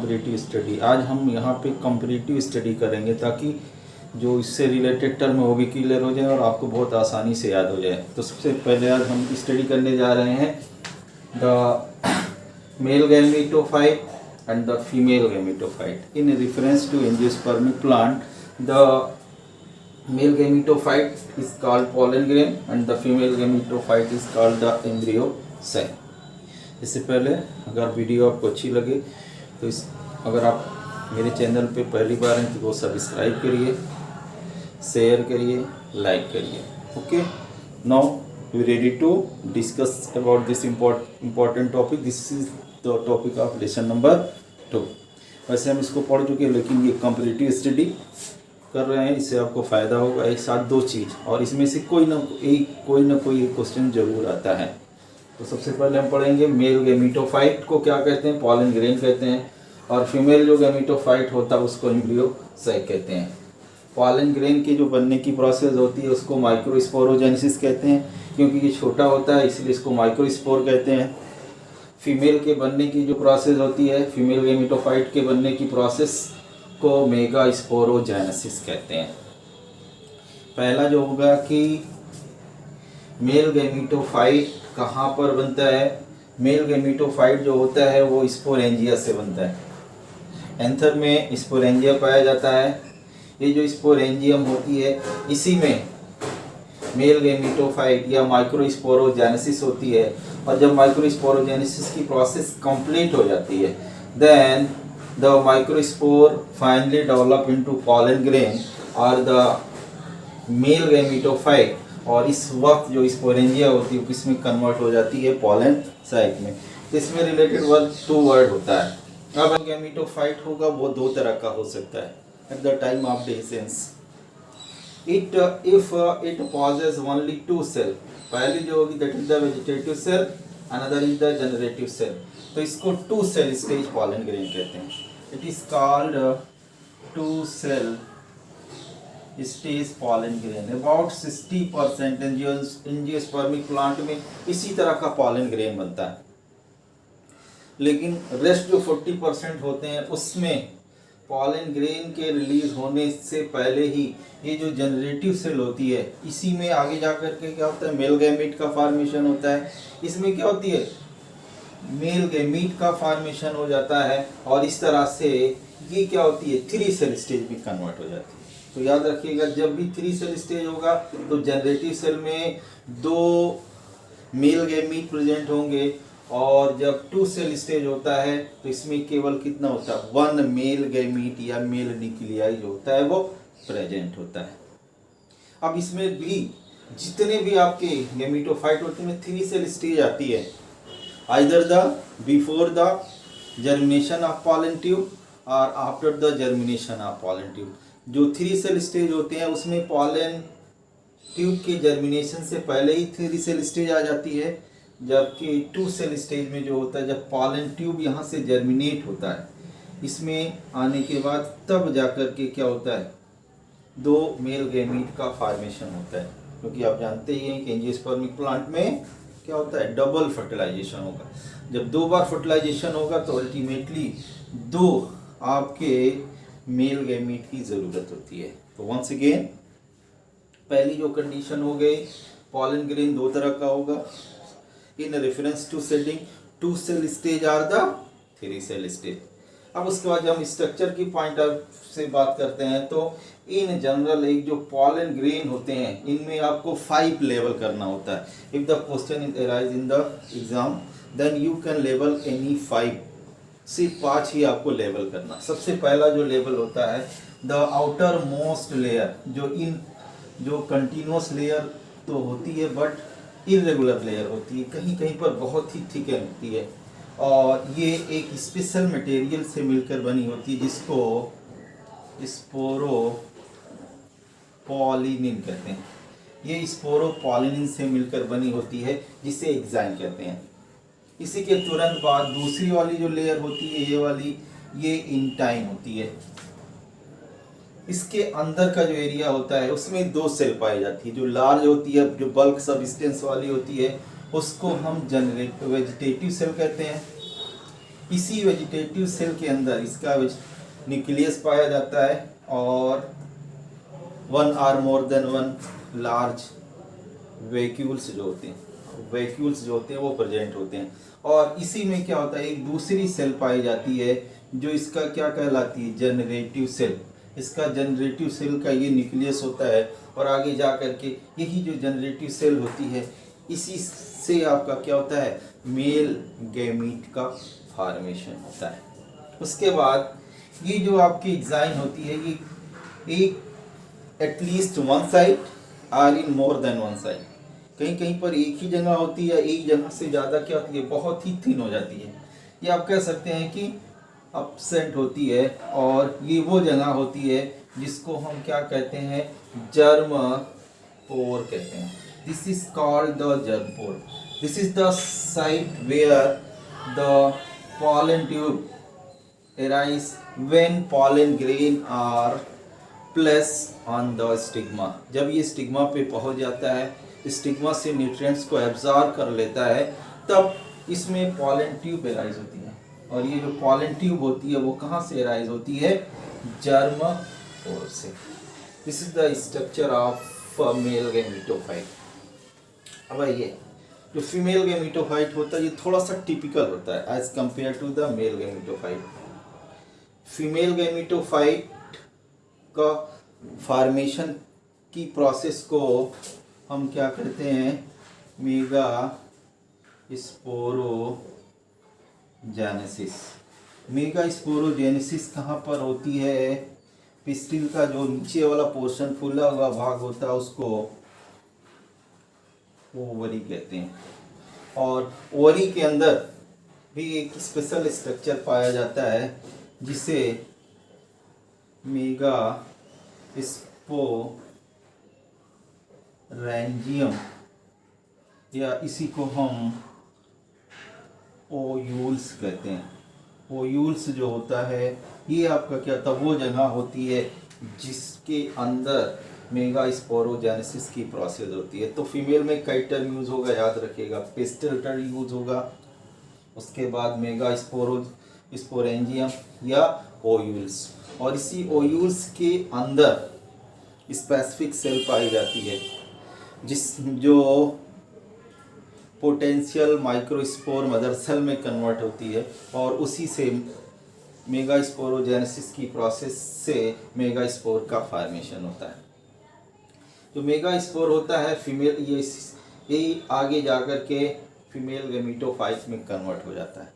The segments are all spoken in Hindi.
Comparative study. आज हम यहाँ पे कंपैरेटिव स्टडी करेंगे ताकि जो इससे रिलेटेड टर्म है वो भी क्लियर हो जाए और आपको बहुत आसानी से याद हो जाए। तो सबसे पहले आज हम स्टडी करने जा रहे हैं the male gametophyte and the female gametophyte in reference to angiospermic plant. The male gametophyte is called pollen grain and the female gametophyte is called the embryo cell। इससे पहले अगर वीडियो आपको अच्छी लगे तो अगर आप मेरे चैनल पे पहली बार हैं तो वो सब्सक्राइब करिए, शेयर करिए, लाइक करिए। Okay, now we ready to discuss about this important topic. This is the topic of lesson number 2। वैसे हम इसको पढ़ चुके हैं लेकिन ये कंपैरेटिव स्टडी कर रहे हैं, इससे आपको फ़ायदा होगा। एक साथ दो चीज़ और इसमें से कोई ना कोई एक क्वेश्चन जरूर आता है। तो सबसे पहले हम पढ़ेंगे मेल गैमेटोफाइट को क्या कहते हैं, पॉलन ग्रेन कहते हैं, और फीमेल जो गैमेटोफाइट होता है उसको एम्ब्रियो साइक कहते हैं। पॉलन ग्रेन की जो बनने की प्रोसेस होती है उसको माइक्रोस्पोरोजेनेसिस कहते हैं, क्योंकि ये छोटा होता है इसलिए इसको माइक्रोस्पोर कहते हैं। फीमेल के बनने की जो प्रोसेस होती है, फीमेल गैमेटोफाइट के बनने की प्रोसेस को मेगास्पोरोजेनेसिस कहते हैं। पहला जो होगा कि मेल गैमेटोफाइट कहाँ पर बनता है। मेल गैमेटोफाइट जो होता है वो स्पोरेंजिया से बनता है। एंथर में स्पोरेंजिया पाया जाता है। ये जो स्पोरेंजियम होती है इसी में मेल गैमेटोफाइट या माइक्रोस्पोरोजेनेसिस होती है, और जब माइक्रोस्पोरोजेनेसिस की प्रोसेस कंप्लीट हो जाती है then the microspore finally develop into pollen grain or the male gametophyte, और इस वक्त जो स्पोरेंजिया होती है किसमें कन्वर्ट हो जाती है, पोलन साइक में। तो इसमें रिलेटेड वर्ड 2 वर्ड होता है। अब गैमेटोफाइट होगा वो 2 तरह का हो सकता है at the time of dehiscence. It if it possess only 2 cell, पहली जो होगी that is the vegetative cell, another is the generative cell. तो इसको 2 सेल स्टेज पॉलन ग्रेन कहते हैं। It is called 2 cell stage pollen grain. About 60% angiospermic plant में इसी तरह का पॉलन ग्रेन बनता है, लेकिन रेस्ट जो 40% होते हैं उसमें पॉलन ग्रेन के रिलीज होने से पहले ही ये जो जनरेटिव सेल होती है इसी में आगे जा कर के क्या होता है, मेल गैमीट का फॉर्मेशन होता है। इसमें क्या होती है, मेल गैमीट का फॉर्मेशन हो जाता है, और इस तरह से ये क्या होती है, 3 सेल स्टेज में कन्वर्ट हो जाती है। तो याद रखिएगा जब भी 3 सेल स्टेज होगा तो जनरेटिव सेल में 2 मेल गैमीट प्रेजेंट होंगे, और जब 2 सेल स्टेज होता है तो इसमें केवल कितना होता है, 1 मेल गैमीट या मेल न्यूक्लियाई जो होता है वो प्रेजेंट होता है। अब इसमें भी जितने भी आपके गैमेटोफाइट होते हैं 3 सेल स्टेज आती है, either the before the germination of pollen tube और after the germination of pollen tube. जो 3 सेल स्टेज होते हैं उसमें पॉलन ट्यूब के जर्मिनेशन से पहले ही 3 सेल स्टेज आ जाती है, जबकि 2 सेल स्टेज में जो होता है जब पॉलन ट्यूब यहाँ से जर्मिनेट होता है इसमें आने के बाद तब जाकर के क्या होता है, 2 मेल गैमीट का फॉर्मेशन होता है। क्योंकि आप जानते ही हैं कि एंजियोस्पर्मिक प्लांट में क्या होता है, डबल फर्टिलाइजेशन होगा। जब 2 बार फर्टिलाइजेशन होगा तो अल्टीमेटली 2 आपके मेल गैमीट की ज़रूरत होती है। तो वंस अगेन पहली जो कंडीशन हो गई, पॉलन ग्रेन 2 तरह का होगा in reference to setting 2 cell stage or the 3 cell stage. अब उसके बाद जब हम स्ट्रक्चर की पॉइंट ऑफ से बात करते हैं तो इन जनरल एक जो पॉलन ग्रेन होते हैं इनमें आपको 5 लेवल करना होता है। If the question is arise in the exam then you can level any 5, सिर्फ 5 ही आपको लेवल करना। सबसे पहला जो लेवल होता है द आउटर मोस्ट लेयर, जो कंटिन्यूस लेयर तो होती है बट इरेगुलर लेयर होती है, कहीं कहीं पर बहुत ही थिक होती है, और ये एक स्पेशल मटेरियल से मिलकर बनी होती है जिसको स्पोरोपोलिनिन कहते हैं। ये स्पोरोपोलिनिन से मिलकर बनी होती है जिसे एग्जाइम कहते हैं। इसी के तुरंत बाद दूसरी वाली जो लेयर होती है ये वाली, ये इंटाइन होती है। इसके अंदर का जो एरिया होता है उसमें 2 सेल पाई जाती है। जो लार्ज होती है, जो बल्क सब्सटेंस वाली होती है, उसको हम वेजिटेटिव सेल कहते हैं, इसी वेजिटेटिव सेल के अंदर इसका न्यूक्लियस पाया जाता है और one or more than one large vacuoles जो होते हैं वो प्रेजेंट होते हैं। और इसी में क्या होता है, एक दूसरी सेल पाई जाती है जो इसका क्या कहलाती है, जनरेटिव सेल। इसका जनरेटिव सेल का ये न्यूक्लियस होता है और आगे जा करके यही जो जनरेटिव सेल होती है इसी से आपका क्या होता है, मेल गैमीट का फॉर्मेशन होता है। उसके बाद ये जो आपकी एग्जाइन होती है ये एक at least one side or in more than one side, कहीं कहीं पर एक ही जगह होती है, एक जगह से ज़्यादा क्या होती है, बहुत ही थिन हो जाती है। ये आप कह सकते हैं कि अपसेंट होती है और ये वो जगह होती है जिसको हम क्या कहते हैं, जर्म पोर कहते हैं। This is called the germ pore. This is the site where the pollen tube arise when pollen grain are placed on the stigma। जब ये स्टिग्मा पे पहुंच जाता है, स्टिग्मा से न्यूट्रिएंट्स को एब्जॉर्ब कर लेता है, तब इसमें पॉलन ट्यूब एराइज होती है। और ये जो पॉलन ट्यूब होती है वो कहाँ से एराइज होती है, जर्म पोर से। This is the structure of male gametophyte. अब ये जो फीमेल गैमेटोफाइट होता है ये थोड़ा सा टिपिकल होता है as compare to the male gametophyte. Female gametophyte का फॉर्मेशन की प्रोसेस को हम क्या कहते हैं, मेगा स्पोरोजेनेसिस। मेगा स्पोरोजेनेसिस कहाँ पर होती है, पिस्टिल का जो नीचे वाला पोर्शन फूला हुआ भाग होता है उसको ओवरी कहते हैं। और ओवरी के अंदर भी एक स्पेशल स्ट्रक्चर पाया जाता है जिसे मेगा स्पोरेंजियम या इसी को हम ओयूल्स कहते हैं। ओयूल्स जो होता है ये आपका क्या होता है, वो जगह होती है जिसके अंदर मेगा स्पोरोजेनेसिस की प्रोसेस होती है। तो फीमेल में कई टर्म यूज होगा, याद रखिएगा, पेस्टल टर्म यूज होगा, उसके बाद मेगा स्पोरेंजियम या ओयूल्स। और इसी ओयूल्स के अंदर स्पेसिफिक सेल पाई जाती है जो पोटेंशियल माइक्रोस्पोर मदर सेल में कन्वर्ट होती है और उसी से मेगा स्पोरोजेनेसिस की प्रोसेस से मेगा स्पोर का फॉर्मेशन होता है। जो मेगा स्पोर होता है फीमेल, ये आगे जाकर के फीमेल गैमेटोफाइट में कन्वर्ट हो जाता है।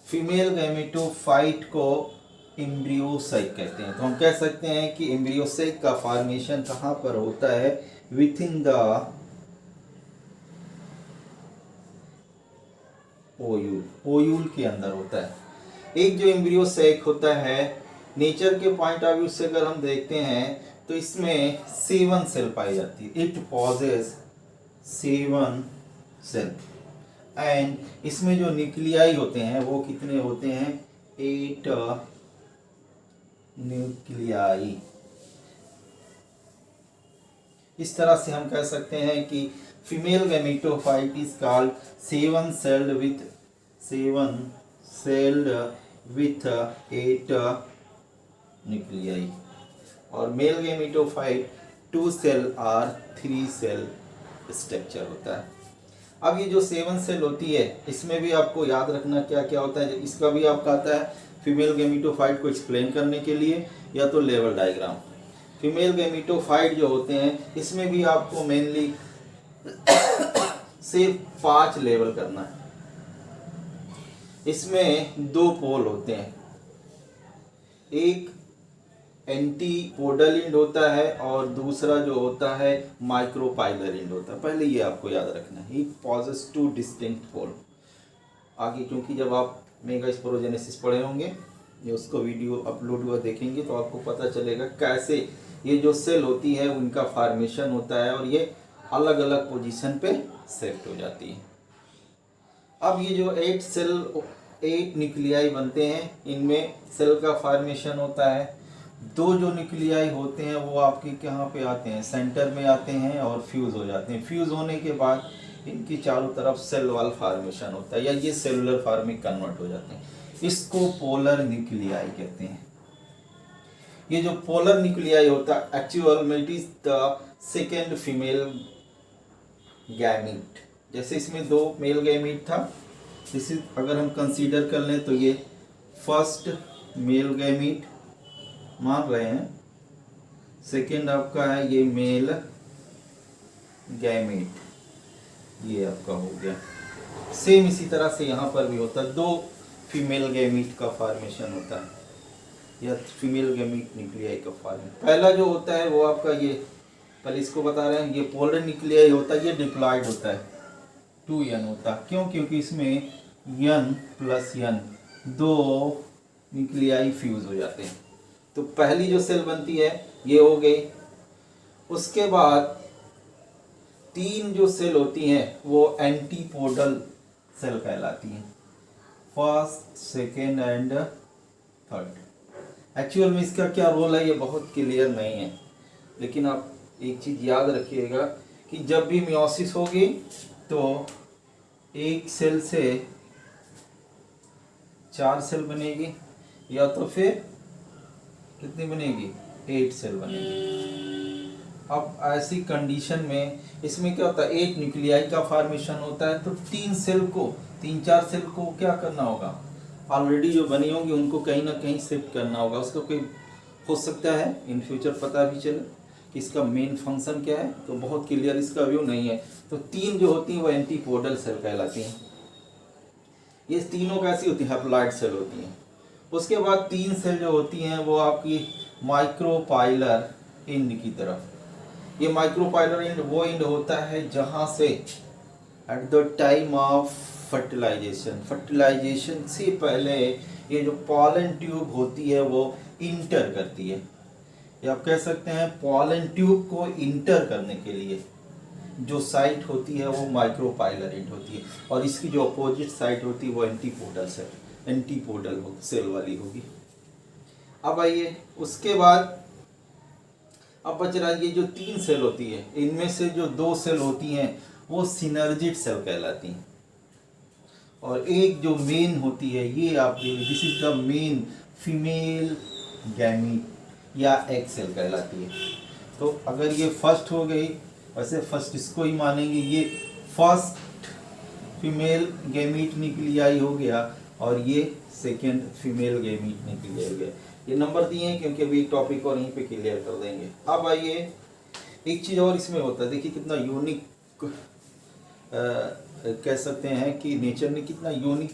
फीमेल गैमेटोफाइट को एम्ब्रियोसाइक कहते हैं। तो हम कह सकते हैं कि एम्ब्रियोसाइक का फॉर्मेशन कहाँ पर होता है, विथ इन द ओयूल के अंदर होता है। एक जो एम्ब्रियोसाइक होता है, नेचर के पॉइंट ऑफ व्यू से अगर हम देखते हैं तो इसमें 7 सेल पाई जाती है। इट पॉजेस 7 सेल एंड इसमें जो न्यूक्लियाई होते हैं वो कितने होते हैं, 8 न्यूक्लियाई। इस तरह से हम कह सकते हैं कि female gametophyte is called 7 sailed with 8 nuclei और मेल गैमेटोफाइट 2 सेल और 3 सेल स्ट्रक्चर होता है। अब ये जो 7 सेल होती है इसमें भी आपको याद रखना क्या क्या होता है। इसका भी आपका आता है फीमेल गैमेटोफाइट को एक्सप्लेन करने के लिए या तो लेवल डायग्राम। फीमेल गैमेटोफाइट जो होते हैं इसमें भी आपको मेनली सिर्फ 5 लेवल करना है। इसमें 2 पोल होते हैं, एक एंटीपोडल इंड होता है और दूसरा जो होता है माइक्रोपाइलर इंड होता है। पहले ये आपको याद रखना है, इट पॉजेस 2 डिस्टिंक्ट पोल। आगे क्योंकि जब आप मेगा स्पोरोजेनेसिस पढ़े होंगे या उसको वीडियो अपलोड हुआ देखेंगे तो आपको पता चलेगा कैसे ये जो सेल होती है उनका फॉर्मेशन होता है और ये अलग अलग पोजीशन पे सेट हो जाती है। अब ये जो 8 न्यूक्लियाई बनते हैं इनमें सेल का फॉर्मेशन होता है। 2 जो न्यूक्लियाई होते हैं वो आपके कहाँ पे आते हैं, सेंटर में आते हैं और फ्यूज हो जाते हैं। फ्यूज होने के बाद इनकी चारों तरफ सेल वॉल फॉर्मेशन होता है या ये सेलुलर फॉर्म में कन्वर्ट हो जाते हैं। इसको पोलर न्यूक्लियाई कहते हैं। ये जो पोलर न्यूक्लियाई होता है एक्चुअल में it is the second female gamete. जैसे इसमें 2 मेल गैमीट था, इसे अगर हम कंसीडर कर लें तो ये फर्स्ट मेल गैमीट मान रहे हैं, सेकेंड आपका है ये मेल गैमीट, ये आपका हो गया। सेम इसी तरह से यहाँ पर भी होता है, 2 फीमेल गैमीट का फॉर्मेशन होता है या फीमेल गैमीट न्यूक्लियाई का फॉर्मेशन। पहला जो होता है वो आपका ये पहले इसको बता रहे हैं, ये पोलर न्यूक्लियाई होता है, ये डिप्लॉयड होता है, 2n होता है। क्यों? क्योंकि इसमें n plus n 2 nuclei fuse हो जाते हैं। तो पहली जो सेल बनती है ये हो गई। उसके बाद 3 जो सेल होती हैं वो एंटीपोडल सेल कहलाती हैं, first, second and third. Actual में इसका क्या रोल है ये बहुत क्लियर नहीं है, लेकिन आप एक चीज याद रखिएगा कि जब भी मियोसिस होगी तो एक सेल से 4 सेल बनेगी या तो फिर कितनी बनेगी, 8 सेल बनेगी। अब ऐसी कंडीशन में इसमें क्या होता है, 8 न्यूक्लियाई का फॉर्मेशन होता है, तो 3-4 सेल को क्या करना होगा, ऑलरेडी जो बनी होंगी उनको कहीं ना कहीं शिफ्ट करना होगा। उसका कोई हो सकता है इन फ्यूचर पता भी चले कि इसका मेन फंक्शन क्या है, तो बहुत क्लियर इसका व्यू नहीं है। तो 3 जो होती हैं वो एंटीपोडल सेल कहलाती हैं। ये तीनों कैसी होती हैं, हैप्लॉइड सेल होती हैं। उसके बाद 3 सेल जो होती हैं वो आपकी माइक्रोपाइलर इंड की तरफ। ये माइक्रोपाइलर इंड वो इंड होता है जहां से at the time of fertilization से पहले ये जो पॉलन ट्यूब होती है वो इंटर करती है, या आप कह सकते हैं पॉलन ट्यूब को इंटर करने के लिए जो साइट होती है वो माइक्रोपाइलर इंड होती है, और इसकी जो अपोजिट साइट होती है वो एंटीपोडल सेल वाली होगी। अब आइए उसके बाद अब बच रहा है ये जो 3 सेल होती है, इनमें से जो 2 सेल होती हैं वो सिनर्जिड सेल कहलाती हैं, और एक जो मेन होती है ये आपकी this is the main female gamete या एग सेल कहलाती है। तो अगर ये फर्स्ट हो गई, वैसे फर्स्ट इसको ही मानेंगे, ये फर्स्ट फीमेल गैमीट न्यूक्लियाई हो गया और ये सेकेंड फीमेल गैमीट न्यूक्लियाई हो गया। ये नंबर दिए हैं क्योंकि अभी टॉपिक और यहीं पे क्लियर कर देंगे। अब आइए एक चीज़ और इसमें होता है, देखिए कितना यूनिक कह सकते हैं कि नेचर ने कितना यूनिक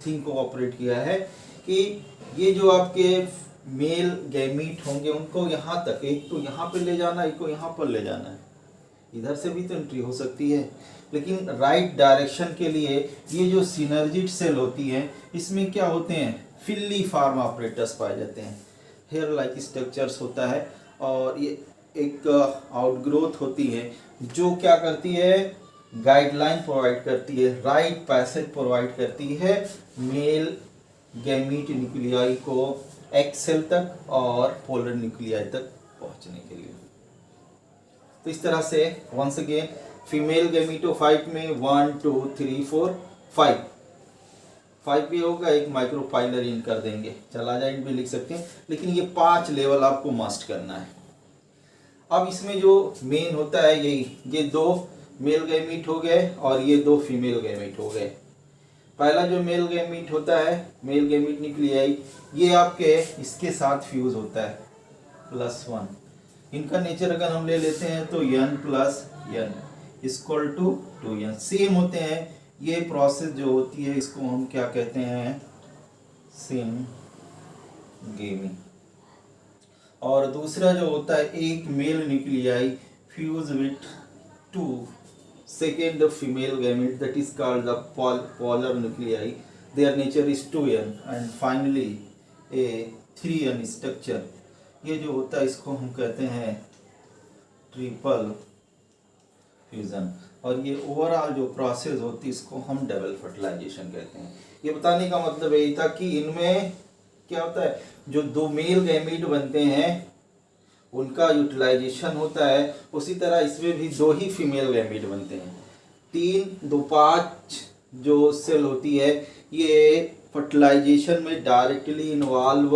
थिंग को ऑपरेट किया है कि ये जो आपके मेल गैमीट होंगे उनको यहाँ तक, एक तो यहाँ पे ले जाना, एक को यहाँ पर ले जाना है, इधर से भी तो एंट्री हो सकती है, लेकिन राइट डायरेक्शन के लिए ये जो सिनर्जिड सेल होती है इसमें क्या होते हैं, फिल्ली फार्म ऑपरेटर्स पाए जाते हैं, हेयर लाइक स्ट्रक्चर्स होता है, और ये एक आउटग्रोथ होती है जो क्या करती है, गाइडलाइन प्रोवाइड करती है, राइट पैसेज प्रोवाइड करती है मेल गैमीट न्यूक्लियाई को एग सेल तक और पोलर न्यूक्लियाई तक पहुंचने के लिए। तो इस तरह से वंस अगेन फीमेल गैमीटोफाइट में 1 2 3 4 5 भी होगा, एक माइक्रोपाइलर इंड कर देंगे, चला जाए इंड भी लिख सकते हैं, लेकिन ये 5 लेवल आपको मस्ट करना है। अब इसमें जो मेन होता है यही, ये 2 मेल गैमीट हो गए और ये 2 फीमेल गैमीट हो गए। पहला जो मेल गैमीट होता है, मेल गैमीट न्यूक्लियाई, ये आपके इसके साथ फ्यूज होता है +1। इनका नेचर अगर हम ले लेते हैं तो n + n equal to 2n same होते हैं। ये प्रोसेस जो होती है इसको हम क्या कहते हैं, सिनगेमी। और दूसरा जो होता है, एक male nuclei fuse with 2 second female gamete, that is called the polar nuclei. Their nature is 2n and finally a 3n structure. ये जो होता है इसको हम कहते हैं ट्रिपल फ्यूजन, और ये ओवरऑल जो प्रोसेस होती है इसको हम डबल फर्टिलाइजेशन कहते हैं। ये बताने का मतलब यही था कि इनमें क्या होता है, जो 2 मेल गैमीट बनते हैं उनका यूटिलाइजेशन होता है, उसी तरह इसमें भी 2 ही फीमेल गैमीट बनते हैं। 3 2 5 जो सेल होती है ये फर्टिलाइजेशन में डायरेक्टली इन्वॉल्व